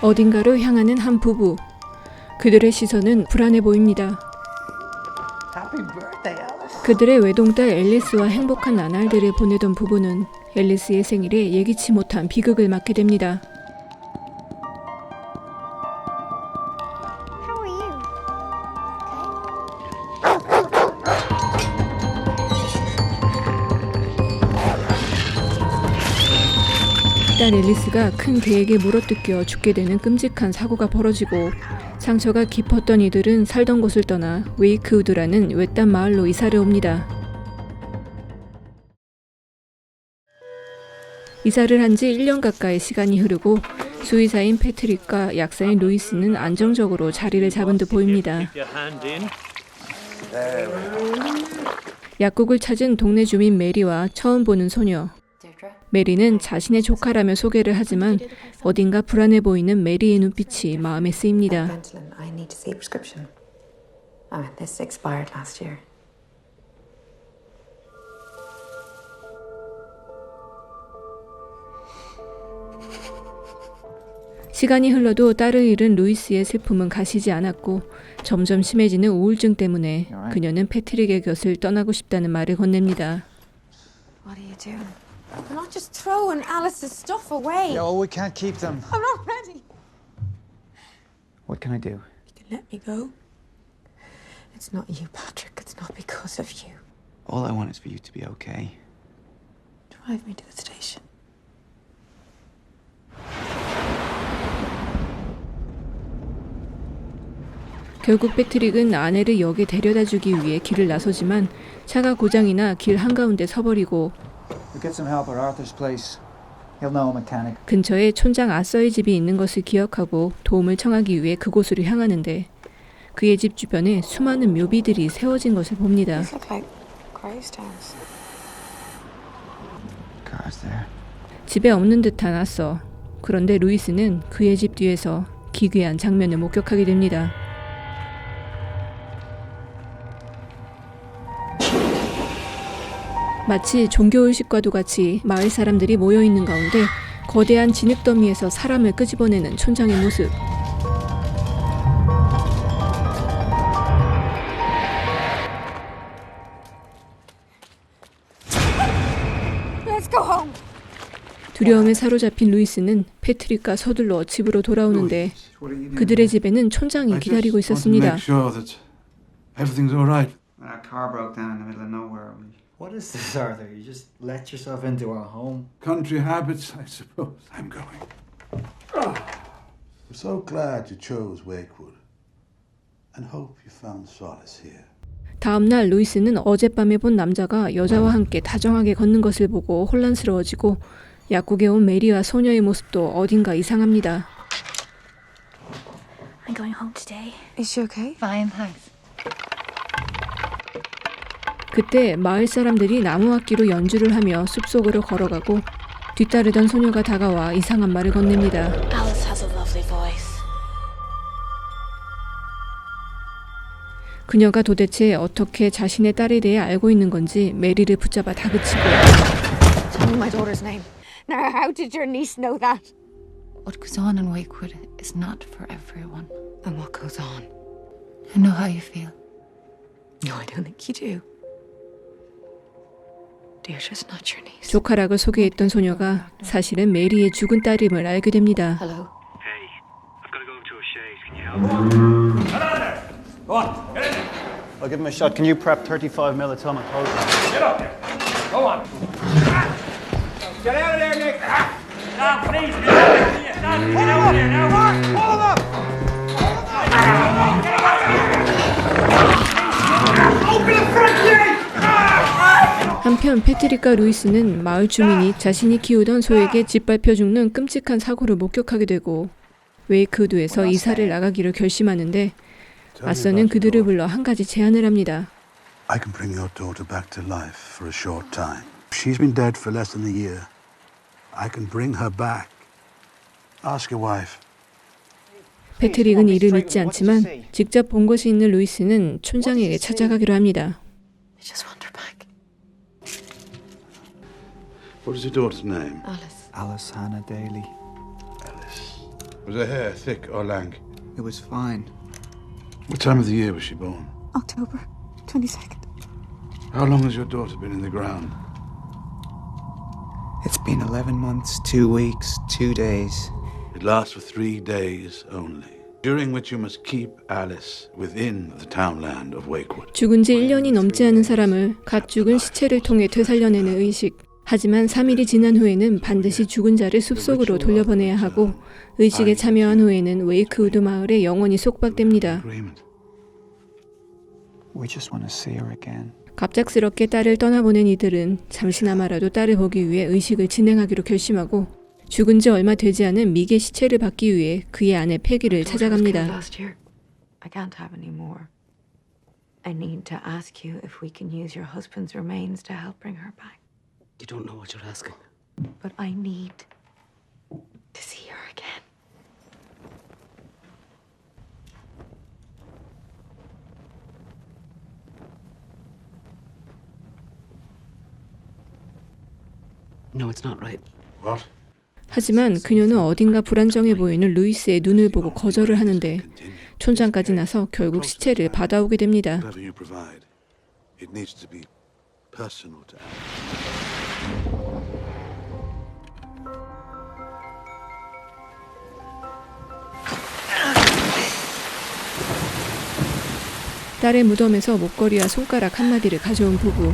어딘가로 향하는 한 부부. 그들의 시선은 불안해 보입니다. 그들의 외동딸 앨리스와 행복한 나날들을 보내던 부부는 앨리스의 생일에 예기치 못한 비극을 맞게 됩니다. 딸 앨리스가 큰 개에게 물어뜯겨 죽게 되는 끔찍한 사고가 벌어지고 상처가 깊었던 이들은 살던 곳을 떠나 웨이크우드라는 외딴 마을로 이사를 옵니다. 이사를 한 지 1년 가까이 시간이 흐르고 수의사인 패트릭과 약사인 루이스는 안정적으로 자리를 잡은 듯 보입니다. 약국을 찾은 동네 주민 메리와 처음 보는 소녀. 메리는 자신의 조카라며 소개를 하지만 어딘가 불안해 보이는 메리의 눈빛이 마음에 쓰입니다. 시간이 흘러도 딸을 잃은 루이스의 슬픔은 가시지 않았고 점점 심해지는 우울증 때문에 그녀는 패트릭의 곁을 떠나고 싶다는 말을 건넵니다. What are you doing? I'm not just throwing Alice's stuff away. Yeah, well, we can't keep them. I'm not ready. What can I do? You can let me go. It's not you, Patrick. It's not because of you. All I want is for you to be okay. Drive me to the station. 결국 패트릭은 아내를 역에 데려다주기 위해 길을 나서지만 차가 고장이나 길 한가운데 서버리고 We'll get some help at Arthur's place. He'll know a mechanic. 근처에 촌장 아서의 집이 있는 것을 기억하고 도움을 청하기 위해 그곳으로 향하는데 그의 집 주변에 수많은 묘비들이 세워진 것을 봅니다. These look like gravestones. Car's there. 집에 없는 듯한 아서. 그런데 루이스는 그의 집 뒤에서 기괴한 장면을 목격하게 됩니다. 마치 종교의식과도 같이 마을 사람들이 모여있는 가운데 거대한 진흙더미에서 사람을 끄집어내는 촌장의 모습. Let's go home. 두려움에 사로잡힌 루이스는 패트릭과 서둘러 집으로 돌아오는데 그들의 집에는 촌장이 기다리고 있었습니다. Everything's all right. Our car broke down in the middle of nowhere. What is this, Arthur? You just let yourself into our home? Country habits, I suppose. I'm going. We're so glad you chose Wakewood and hope you found solace here. 다음날 루이스는 어젯밤에 본 남자가 여자와 함께 다정하게 걷는 것을 보고 혼란스러워지고 약국에 온 메리와 소녀의 모습도 어딘가 이상합니다. I'm going home today. Is she okay? Fine, thanks. 그때 마을 사람들이 나무악기로 연주를 하며 숲속으로 걸어가고 뒤따르던 소녀가 다가와 이상한 말을 건넵니다. Alice has a lovely voice. 그녀가 도대체 어떻게 자신의 딸에 대해 알고 있는 건지 메리를 붙잡아 다그치고 Tell me my daughter's name. Now, how did your niece know that? What goes on in Wakewood is not for everyone. And what goes on? I know how you feel. No, I don't think you do. Deirdre's not your niece. 조카락을 소개했던 소녀가 사실은 메리의 죽은 딸임을 알게 됩니다. Hello? Hey, I've got to go to O'Shea's. Can you help? Go on, get in there. I'll give him a shot. Can you prep 35 mil atomic hold? Get up there. Go on. Get out of there, Nick. Now, please, get out of there. Now, get out of there now. Pull him up. Open the front gate. 한편 패트릭과 루이스는 마을 주민이 자신이 키우던 소에게 짓밟혀 죽는 끔찍한 사고를 목격하게 되고 웨이크우드에서 이사를 나가기를 결심하는데 아서는 그들을 불러 한 가지 제안을 합니다. I can bring your daughter back to life for a short time. She's been dead for less than a year. I can bring her back. Ask your wife. 패트릭은 이를 믿지 않지만 직접 본 것이 있는 루이스는 촌장에게 찾아가기로 합니다. I just want her back. What is your daughter's name? Alice. Alice Hannah Daly. Alice. Was her hair thick or lank? It was fine. What time of the year was she born? October 22nd. How long has your daughter been in the ground? It's been 11 months, 2 weeks, 2 days. It lasts for 3 days only, during which you must keep Alice within the townland of Wakewood. 죽은 지 1년이 넘지 않은 사람을 갓 죽은 시체를 통해 되살려내는 의식. 하지만 3일이 지난 후에는 반드시 죽은 자를 숲속으로 돌려보내야 하고 의식에 참여한 후에는 웨이크우드 마을에 영원히 속박됩니다. We just want to see her again. 갑작스럽게 딸을 떠나보낸 이들은 잠시나마라도 딸을 보기 위해 의식을 진행하기로 결심하고 죽은 지 얼마 되지 않은 미개의 시체를 받기 위해 그의 아내 패기를 찾아갑니다. Last year. I can't have any more. I need to ask you if we can use your husband's remains to help bring her back. You don't know what you're asking. But I need to see her again. No, it's not right. What? 하지만 그녀는 어딘가 불안정해 보이는 루이스의 눈을 보고 거절을 하는데 촌장까지 나서 결국 시체를 받아오게 됩니다. Whatever you provide, it needs to be personal to Alice. 딸의 무덤에서 목걸이와 손가락 한마디를 가져온 부부.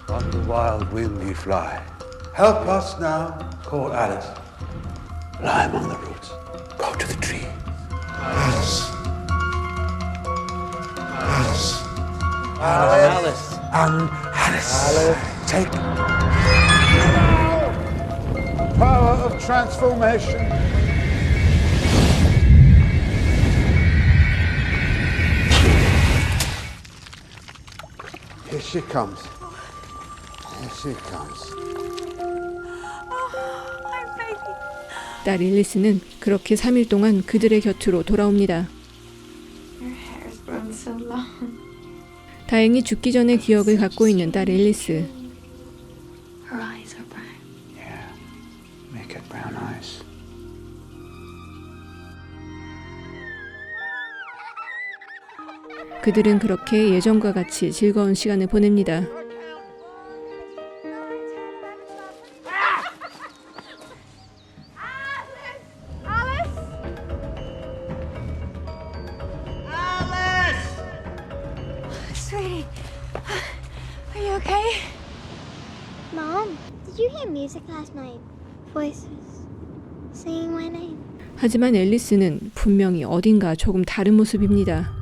On the wild wind you fly. Help us now, call Alice. Lie among the roots. Go to the tree. Alice. Alice. Alice. And Alice. Take power of transformation. Here she comes. Here she comes. 딸 앨리스는 그렇게 3일 동안 그들의 곁으로 돌아옵니다. Your hair's grown so long. 다행히 죽기 전의 기억을 갖고 있는 딸 앨리스. Her eyes are brown. Yeah, make it brown eyes. 그들은 그렇게 예전과 같이 즐거운 시간을 보냅니다. Sweetie, are you okay? Mom, did you hear music last night? Voices singing my name. 하지만 앨리스는 분명히 어딘가 조금 다른 모습입니다.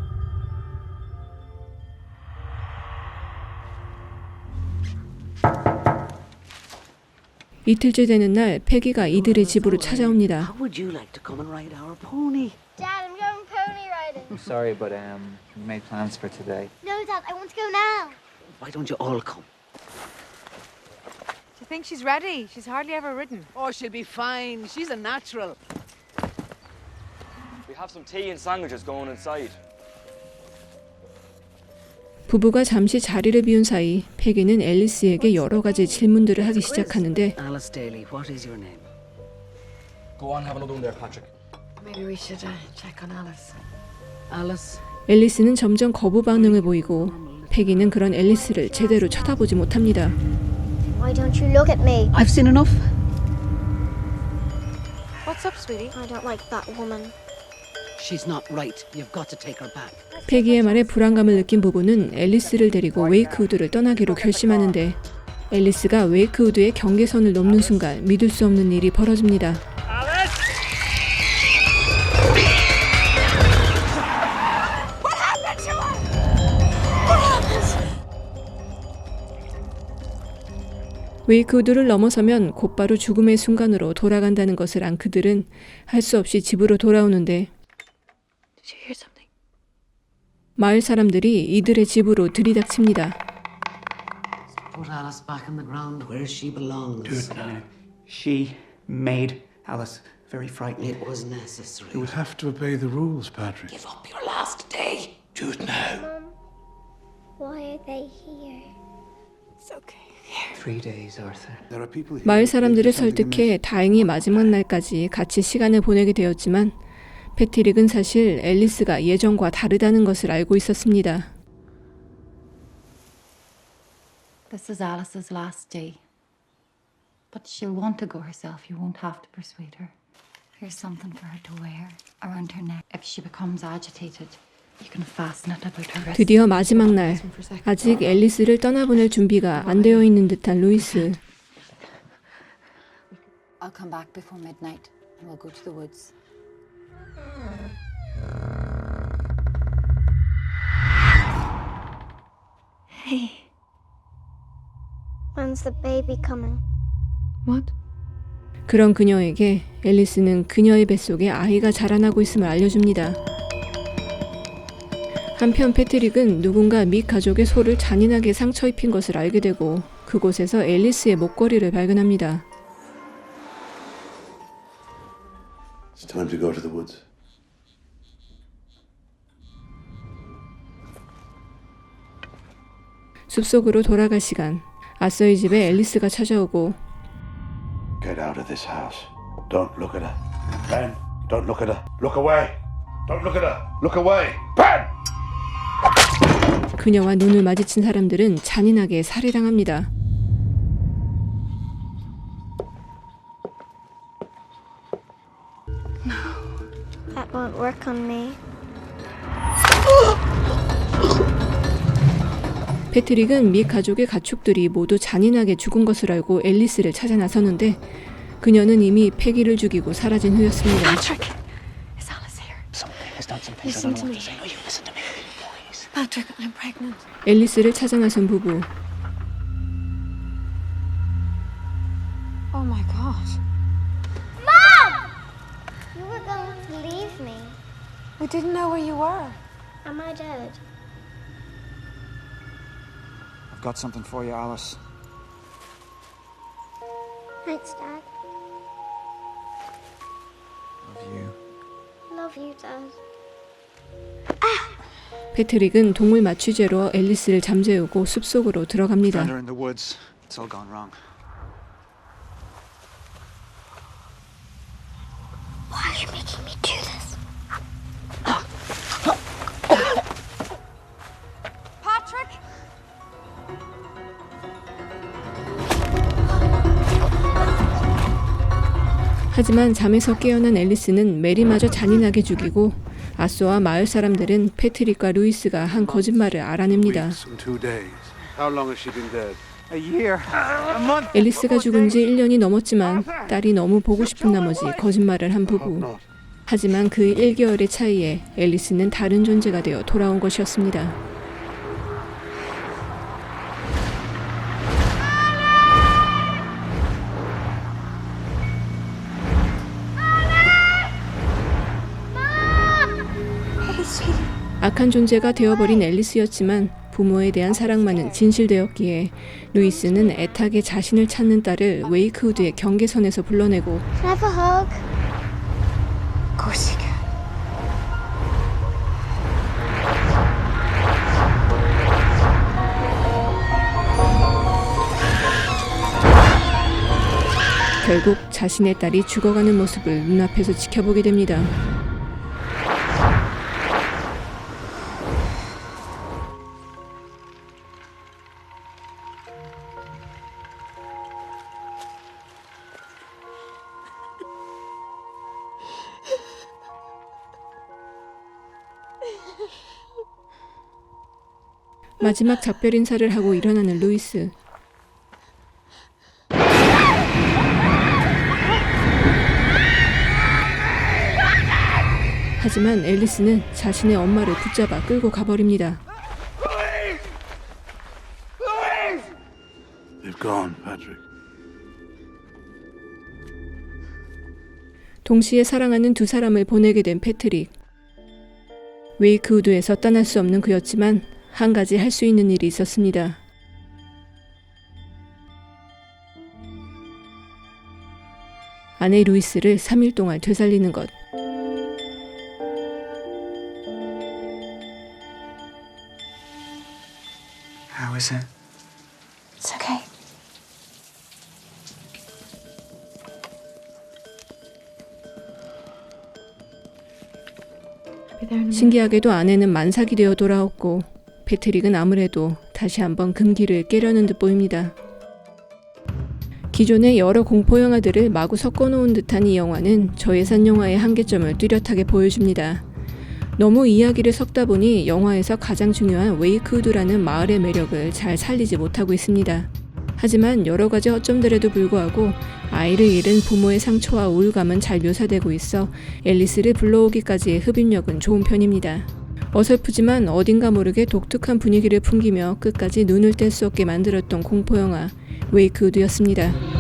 이틀째 되는 날 패기가 이들의 집으로 찾아옵니다. How would you like to come and ride our pony? Dad, I'm going pony riding. I'm sorry, but we made plans for today. No, Dad, I want to go now. Why don't you all come? Do you think she's ready? She's hardly ever ridden. Oh, she'll be fine. She's a natural. We have some tea and sandwiches going inside. 부부가 잠시 자리를 비운 사이 패기는 앨리스에게 여러 가지 질문들을 하기 시작하는데 Alice Daly, what is your name? Go on, have another one there, Patrick. Maybe we should check on Alice. Alice? 앨리스는 점점 거부 반응을 보이고 패기는 그런 앨리스를 제대로 쳐다보지 못합니다. Why don't you look at me? I've seen enough. What's up, sweetie? I don't like that woman. She's not right. You've got to take her back. 패기의 말에 불안감을 느낀 부부는 앨리스를 데리고 웨이크우드를 떠나기로 결심하는데 앨리스가 웨이크우드의 경계선을 넘는 순간 믿을 수 없는 일이 벌어집니다. 웨이크우드를 넘어서면 곧바로 죽음의 순간으로 돌아간다는 것을 안 그들은 할 수 없이 집으로 돌아오는데 Did you hear something? 마을 사람들이 이들의 집으로 들이닥칩니다. Put Alice back on the ground where she belongs. She made Alice very frightening. It was necessary. You would have to obey the rules, Patrick. Give up your last day. Do it now. Mom, why are they here? It's okay. 3 days, Arthur. There are people here 마을 who think 사람들을 there's something 설득해 다행히 마지막 날까지 같이 시간을 보내게 되었지만 패트릭은 사실 앨리스가 예전과 다르다는 것을 알고 있었습니다. This is Alice's last day. But she'll want to go herself. You won't have to persuade her. Here's something for her to wear around her neck. If she becomes agitated, you can fasten it about her wrist. 드디어 마지막 날, 아직 앨리스를 떠나보낼 준비가 안 되어 있는 듯한 루이스. I'll come back before midnight and we'll go to the woods. Hey. When's the baby coming? What? 그런 그녀에게 앨리스는 그녀의 뱃속에 아이가 자라나고 있음을 알려줍니다. 한편 패트릭은 누군가 믹 가족의 소를 잔인하게 상처 입힌 것을 알게 되고 그곳에서 앨리스의 목걸이를 발견합니다. It's time to go to the woods. 숲속으로 돌아갈 시간. 아서의 집에 앨리스가 찾아오고 Get out of this house. Don't look at her. Ben, don't look at her. Look away. Don't look at her. Look away. Ben! 그녀와 눈을 마주친 사람들은 잔인하게 살해당합니다. That won't work on me. 패트릭은 믹 가족의 가축들이 모두 잔인하게 죽은 것을 알고 앨리스를 찾아 나서는데 그녀는 이미 패기를 죽이고 사라진 후였습니다. Patrick! Is Alice here? Something has done some things Listen I don't to know what me. to say. No, you listen to me. Please. Patrick, I'm pregnant. 앨리스를 찾아 나선 부부. Oh my god. You were going to leave me. We didn't know where you were. Am I dead? I've got something for you, Alice. Thanks, Dad. Love you. Love you, Dad. 패트릭은 동물 마취제로 앨리스를 잠재우고 숲속으로 들어갑니다. Found her in the woods. It's all gone wrong. Why are you making me do this? Patrick! 하지만 잠에서 깨어난 앨리스는 메리마저 잔인하게 죽이고 아쏘와 마을 사람들은 패트릭과 루이스가 한 거짓말을 알아냅니다. Weeks and 2 days. How long has she been dead? A year. A month. 앨리스가 죽은 지 1년이 넘었지만 딸이 너무 보고 싶은 나머지 거짓말을 한 부부. 하지만 그 1개월의 차이에 앨리스는 다른 존재가 되어 돌아온 것이었습니다. 악한 존재가 되어버린 앨리스였지만 부모에 대한 사랑만은 진실되었기에 루이스는 애타게 자신을 찾는 딸을 웨이크우드의 경계선에서 불러내고 Can I have a hug? Of course you can. 결국 자신의 딸이 죽어가는 모습을 눈앞에서 지켜보게 됩니다. 마지막 작별 인사를 하고 일어나는 루이스. 하지만 앨리스는 자신의 엄마를 붙잡아 끌고 가버립니다. They've gone, Patrick. 동시에 사랑하는 두 사람을 보내게 된 패트릭. 웨이크우드에서 떠날 수 없는 그였지만 한 가지 할 수 있는 일이 있었습니다. 아내 루이스를 3일 동안 되살리는 것. How is it? It's okay. Be there in a minute. 신기하게도 아내는 만삭이 되어 돌아왔고 패트릭은 아무래도 다시 한번 금기를 깨려는 듯 보입니다. 기존의 여러 공포 영화들을 마구 섞어놓은 듯한 이 영화는 저예산 영화의 한계점을 뚜렷하게 보여줍니다. 너무 이야기를 섞다 보니 영화에서 가장 중요한 웨이크우드라는 마을의 매력을 잘 살리지 못하고 있습니다. 하지만 여러 가지 허점들에도 불구하고 아이를 잃은 부모의 상처와 우울감은 잘 묘사되고 있어 앨리스를 불러오기까지의 흡입력은 좋은 편입니다. 어설프지만 어딘가 모르게 독특한 분위기를 풍기며 끝까지 눈을 뗄 수 없게 만들었던 공포영화 웨이크우드였습니다.